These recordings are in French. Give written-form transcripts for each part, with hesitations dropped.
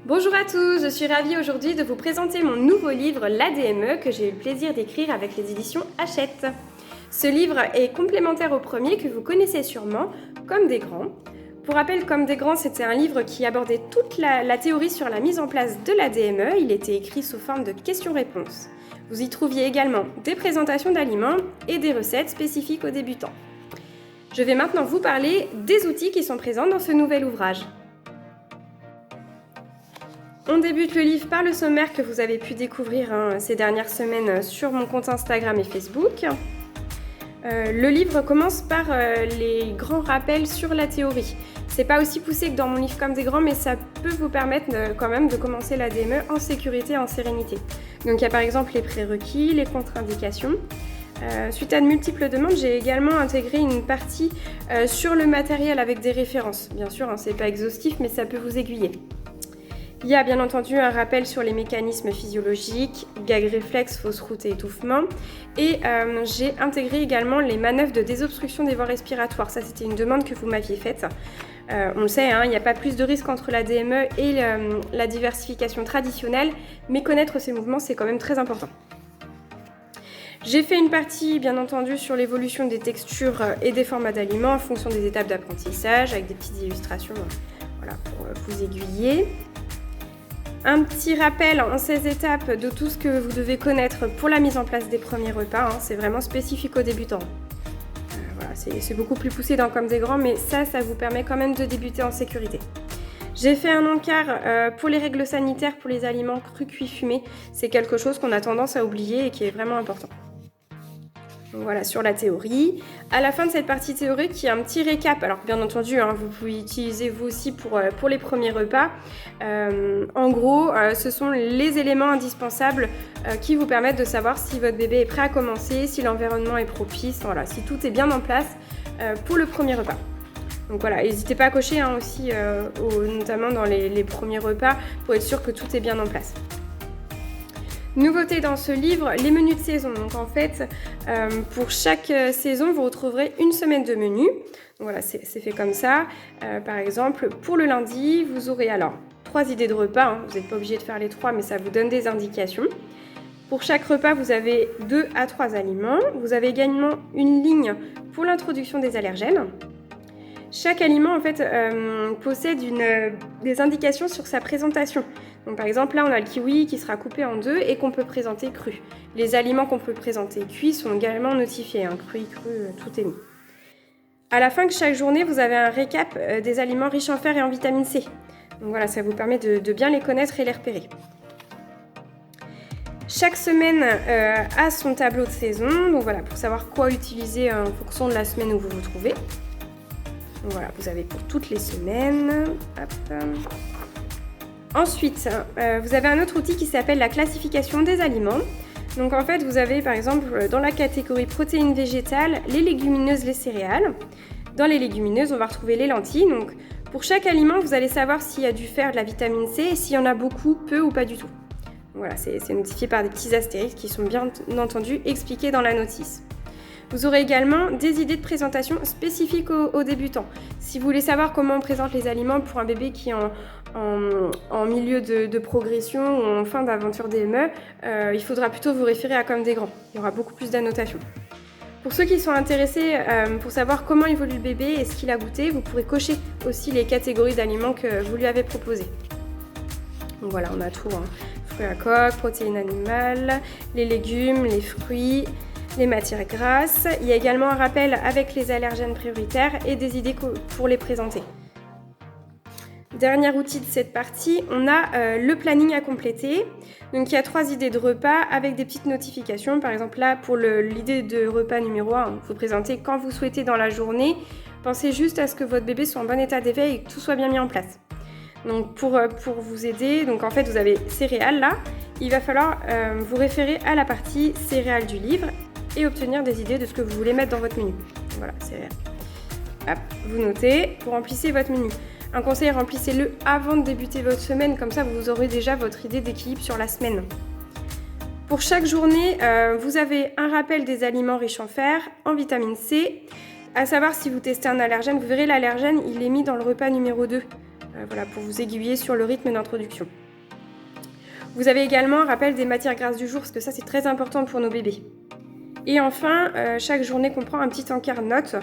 Bonjour à tous, je suis ravie aujourd'hui de vous présenter mon nouveau livre L'ADME que j'ai eu le plaisir d'écrire avec les éditions Hachette. Ce livre est complémentaire au premier que vous connaissez sûrement, Comme des grands. Pour rappel, Comme des grands, c'était un livre qui abordait toute la théorie sur la mise en place de l'ADME. Il était écrit sous forme de questions-réponses. Vous y trouviez également des présentations d'aliments et des recettes spécifiques aux débutants. Je vais maintenant vous parler des outils qui sont présents dans ce nouvel ouvrage. On débute le livre par le sommaire que vous avez pu découvrir ces dernières semaines sur mon compte Instagram et Facebook. Le livre commence par les grands rappels sur la théorie. C'est pas aussi poussé que dans mon livre Comme des grands, mais ça peut vous permettre quand même de commencer l'ADME en sécurité et en sérénité. Donc il y a par exemple les prérequis, les contre-indications. Suite à de multiples demandes, j'ai également intégré une partie sur le matériel avec des références. Bien sûr, c'est pas exhaustif, mais ça peut vous aiguiller. Il y a bien entendu un rappel sur les mécanismes physiologiques, gag réflexe, fausse route et étouffement. Et j'ai intégré également les manœuvres de désobstruction des voies respiratoires. Ça, c'était une demande que vous m'aviez faite. On le sait, il n'y a pas plus de risque entre la DME et la diversification traditionnelle, mais connaître ces mouvements, c'est quand même très important. J'ai fait une partie, bien entendu, sur l'évolution des textures et des formats d'aliments en fonction des étapes d'apprentissage, avec des petites illustrations pour vous aiguiller. Un petit rappel en 16 étapes de tout ce que vous devez connaître pour la mise en place des premiers repas. C'est vraiment spécifique aux débutants. C'est beaucoup plus poussé dans Comme des grands, mais ça vous permet quand même de débuter en sécurité. J'ai fait un encart pour les règles sanitaires pour les aliments crus, cuits, fumés. C'est quelque chose qu'on a tendance à oublier et qui est vraiment important. Donc voilà, sur la théorie. À la fin de cette partie théorique, il y a un petit récap. Alors bien entendu, vous pouvez utiliser vous aussi pour les premiers repas. En gros, ce sont les éléments indispensables qui vous permettent de savoir si votre bébé est prêt à commencer, si l'environnement est propice, si tout est bien en place pour le premier repas. Donc voilà, n'hésitez pas à cocher aussi, notamment dans les premiers repas, pour être sûr que tout est bien en place. Nouveauté dans ce livre, les menus de saison. Donc en fait, pour chaque saison, vous retrouverez une semaine de menu. Donc voilà, c'est fait comme ça. Par exemple, pour le lundi, vous aurez alors 3 idées de repas. Vous n'êtes pas obligé de faire les 3, mais ça vous donne des indications. Pour chaque repas, vous avez 2 à 3 aliments. Vous avez également une ligne pour l'introduction des allergènes. Chaque aliment en fait possède des indications sur sa présentation. Donc par exemple là on a le kiwi qui sera coupé en 2 et qu'on peut présenter cru. Les aliments qu'on peut présenter cuits sont également notifiés, cru, tout est mis. À la fin de chaque journée vous avez un récap des aliments riches en fer et en vitamine C. Donc voilà, ça vous permet de bien les connaître et les repérer. Chaque semaine a son tableau de saison, donc voilà, pour savoir quoi utiliser en fonction de la semaine où vous vous trouvez. Donc voilà, vous avez pour toutes les semaines. Hop. Ensuite, vous avez un autre outil qui s'appelle la classification des aliments. Donc en fait, vous avez par exemple dans la catégorie protéines végétales, les légumineuses, les céréales. Dans les légumineuses, on va retrouver les lentilles. Donc pour chaque aliment, vous allez savoir s'il y a du fer, de la vitamine C et s'il y en a beaucoup, peu ou pas du tout. Voilà, c'est notifié par des petits astérisques qui sont bien entendu expliqués dans la notice. Vous aurez également des idées de présentation spécifiques aux débutants. Si vous voulez savoir comment on présente les aliments pour un bébé qui est en milieu de progression ou en fin d'aventure DME, il faudra plutôt vous référer à Comme des grands. Il y aura beaucoup plus d'annotations. Pour ceux qui sont intéressés pour savoir comment évolue le bébé et ce qu'il a goûté, vous pourrez cocher aussi les catégories d'aliments que vous lui avez proposées. Donc voilà, on a tout. Fruits à coque, protéines animales, les légumes, les fruits, les matières grasses. Il y a également un rappel avec les allergènes prioritaires et des idées pour les présenter. Dernier outil de cette partie, on a le planning à compléter. Donc il y a 3 idées de repas avec des petites notifications. Par exemple là, pour l'idée de repas numéro 1, il faut présenter quand vous souhaitez dans la journée. Pensez juste à ce que votre bébé soit en bon état d'éveil et que tout soit bien mis en place. Donc pour vous aider, donc en fait vous avez céréales là. Il va falloir vous référer à la partie céréales du livre et obtenir des idées de ce que vous voulez mettre dans votre menu. Voilà, céréales. Hop, vous notez, vous remplissez votre menu. Un conseil, remplissez-le avant de débuter votre semaine, comme ça vous aurez déjà votre idée d'équilibre sur la semaine. Pour chaque journée, vous avez un rappel des aliments riches en fer, en vitamine C. À savoir, si vous testez un allergène, vous verrez l'allergène, il est mis dans le repas numéro 2. voilà, pour vous aiguiller sur le rythme d'introduction. Vous avez également un rappel des matières grasses du jour, parce que ça c'est très important pour nos bébés. Et enfin, chaque journée comprend un petit encart notes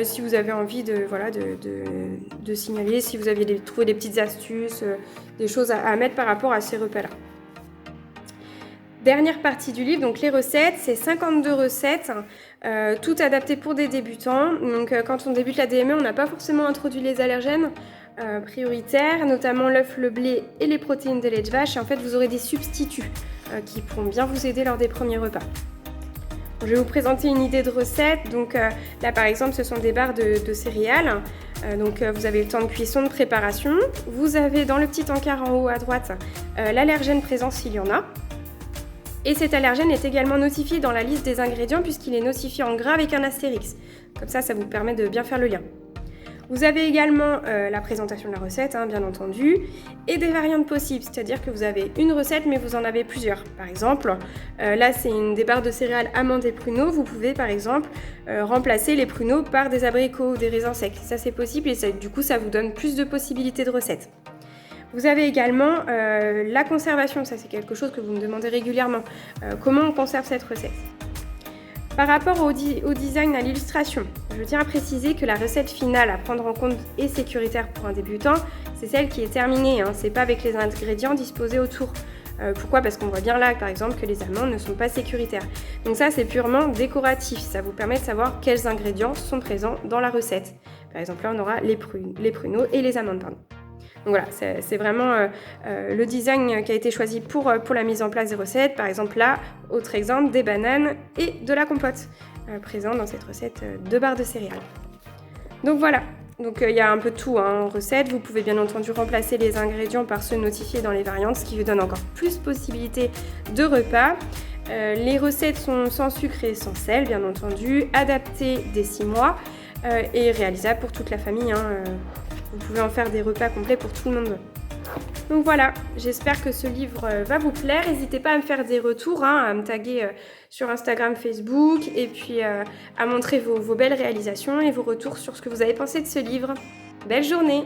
si vous avez envie de signaler, si vous aviez trouvé des petites astuces, des choses à mettre par rapport à ces repas-là. Dernière partie du livre, donc les recettes, c'est 52 recettes, toutes adaptées pour des débutants. Donc quand on débute la DME, on n'a pas forcément introduit les allergènes prioritaires, notamment l'œuf, le blé et les protéines de lait de vache. Et en fait, vous aurez des substituts qui pourront bien vous aider lors des premiers repas. Je vais vous présenter une idée de recette. Donc là par exemple ce sont des barres de céréales. Donc vous avez le temps de cuisson, de préparation. Vous avez dans le petit encart en haut à droite l'allergène présent s'il y en a. Et cet allergène est également notifié dans la liste des ingrédients puisqu'il est notifié en gras avec un astérix. Comme ça vous permet de bien faire le lien. Vous avez également la présentation de la recette, bien entendu, et des variantes possibles, c'est-à-dire que vous avez une recette mais vous en avez plusieurs. Par exemple, là c'est des barres de céréales amandes et pruneaux, vous pouvez par exemple remplacer les pruneaux par des abricots ou des raisins secs. Ça c'est possible et du coup ça vous donne plus de possibilités de recettes. Vous avez également la conservation, ça c'est quelque chose que vous me demandez régulièrement. Comment on conserve cette recette ? Par rapport au design, à l'illustration, je tiens à préciser que la recette finale à prendre en compte et sécuritaire pour un débutant, c'est celle qui est terminée, c'est pas avec les ingrédients disposés autour. Pourquoi ? Parce qu'on voit bien là, par exemple, que les amandes ne sont pas sécuritaires. Donc ça, c'est purement décoratif. Ça vous permet de savoir quels ingrédients sont présents dans la recette. Par exemple, là, on aura les pruneaux et les amandes, pardon. Donc voilà, c'est vraiment le design qui a été choisi pour la mise en place des recettes. Par exemple là, autre exemple, des bananes et de la compote présents dans cette recette de barres de céréales. Donc voilà, il y a un peu de tout en recette. Vous pouvez bien entendu remplacer les ingrédients par ceux notifiés dans les variantes, ce qui vous donne encore plus possibilités de repas. Les recettes sont sans sucre et sans sel, bien entendu, adaptées dès 6 mois et réalisables pour toute la famille. Vous pouvez en faire des repas complets pour tout le monde. Donc voilà, j'espère que ce livre va vous plaire. N'hésitez pas à me faire des retours, à me taguer sur Instagram, Facebook et puis à montrer vos belles réalisations et vos retours sur ce que vous avez pensé de ce livre. Belle journée!